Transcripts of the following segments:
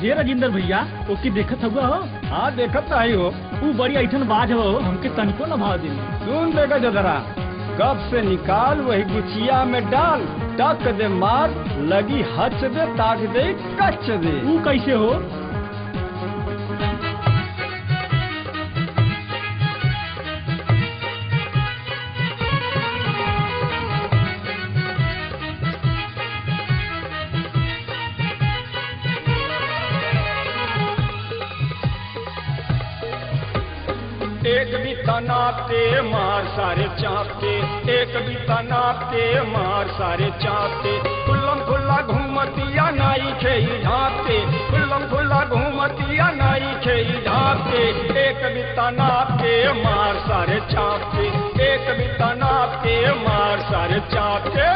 ए राजेंद्र भैया ओके देखत हुआ हो? हाँ देखत तो ही हो। तू बड़ी ऐठन बाज हो, हमके तनिको न भाव दे। सुन देखा जरा, कब से निकाल वही गुचिया में डाल, टक दे मार लगी हच दे ताक दे कच दे। तू कैसे हो? एक बीता नाप के मार सारे चाप के, एक बीता नाप के मार सारे चाप के। खुल्लम खुल्ला घूमतिया नाई खेई ढांपते, खुल्लम खुल्ला घूमतिया नाई खेई ढांपते। एक बीता नाप के मार सारे चाप के, एक बीता नाप के मार सारे चाप के।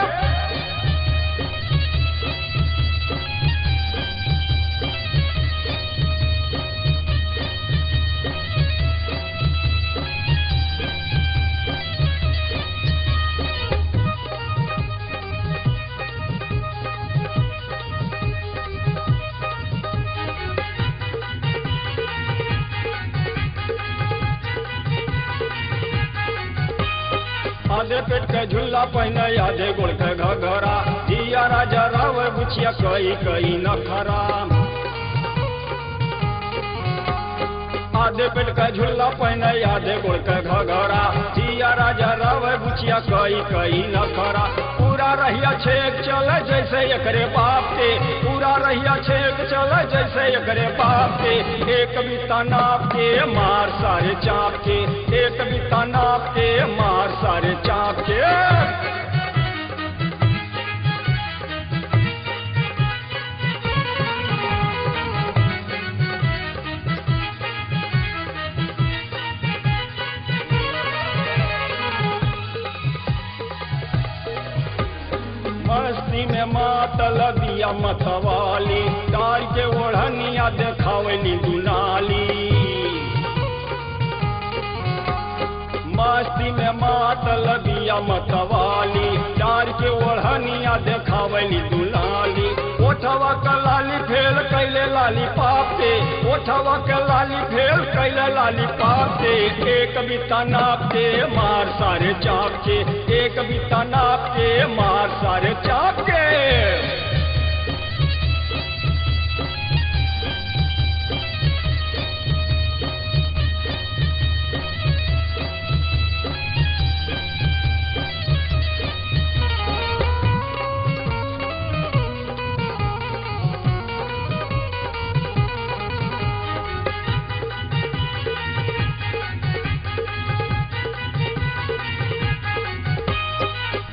आधे पेट के झुल्ला पहने आधे गोड़ के घघरा, जिया राजा राव गुछिया कई कई नखरा। आधे पेट के झुल्ला पहने आधे गोड़ के घघरा, जिया राजा राव गुछिया कई कई नखरा। पूरा रहिया छेक चले जैसे एकरे बाप के, पूरा रहिया छेक चले जैसे एकरे बाप के। एक बीता नाप के मार सारे चाप के, एक बीता नाप के मार सारे चाप के। मस्ती में मातल दिया मतवाली, डार के ओढ़निया देखावली दुनाली। मस्ती में मातल दिया मतवाली, डार के ओढ़निया देखावली दुनाली। ओठवा का लाली फेल कैले लाली पापे, ओठवा का लाली फेल कैले लाली पापे। एक बीता नाप के मार सारे चाप के, एक बीता नाप के मार सारे चाप के।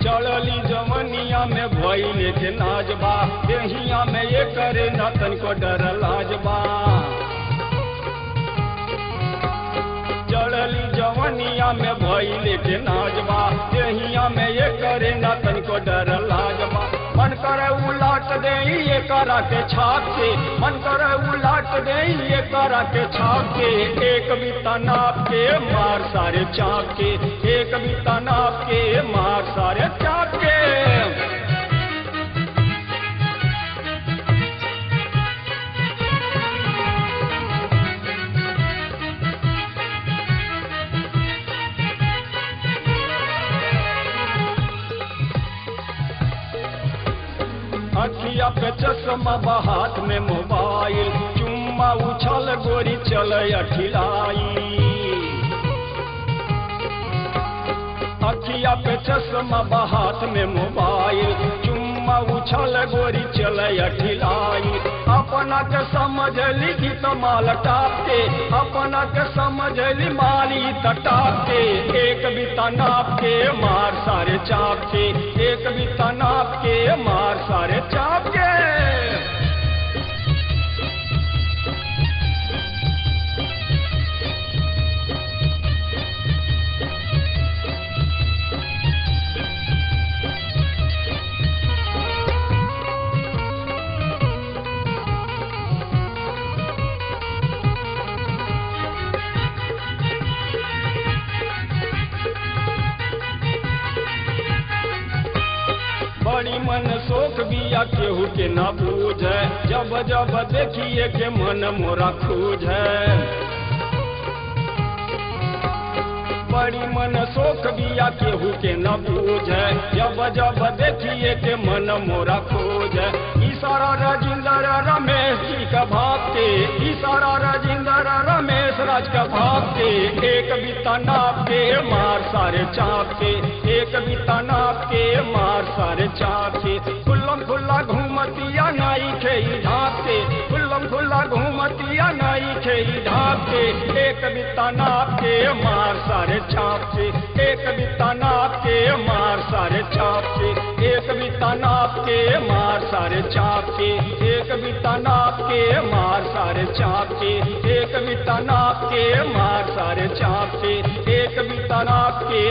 चढ़ली जवनिया में भइले के नाजबा, देहिया में ये करे नतन को डर लाजबा। चढ़ली जवनिया में भइले के नाजबा, देहिया में ये करे नतन को डर लाजबा। मन करे उलाट दे ये करा के छाप के, मन करे उलाट दे ये करा के छाप के। एक बीता नाप के मार सारे चाप के, एक बीता नाप के मार सारे चाप के। अखिया पे चश्मा बा हाथ में मोबाइल, चुम्मा उछल गोरी चले अठिलाई। अखिया पे चश्मा बा हाथ में मोबाइल, चुम्मा उछल गोरी चले अठिलाई। अपना के समझली की माल टाप के, अपना के समझली माली टाप के। एक बीता नाप के मार सारे चाप के, एक बीता नाप के मार सारे चाप के। बड़ी मन शोक बिया केहू के न बूझे, जब जब देखिए के मन मोरा खूझे। बड़ी मन शोक बिया केहू के न बूझे, जब जब देखिए के मन मोरा खोजे। इशारा राजेंद्र रमेश जी का भागते, इशारा राजेंद्र रमेश राज का भागते। एक बीता नाप के मार सारे चाप के, एक बीता नाप के मार सारे चाप के। खुल्लम खुल्ला घूमतिया नाई खेई ढाकते, खुल्लम खुल्ला घूमतिया नाई खेई ढाकते। एक बीता नाप के मार सारे चाप से, एक बीता नाप के मार सारे चाप से, एक बीता नाप के मार सारे चाप के, एक बीता नाप के मार सारे चाप के, एक बीता नाप के मार सारे चाप के, एक बीता नाप के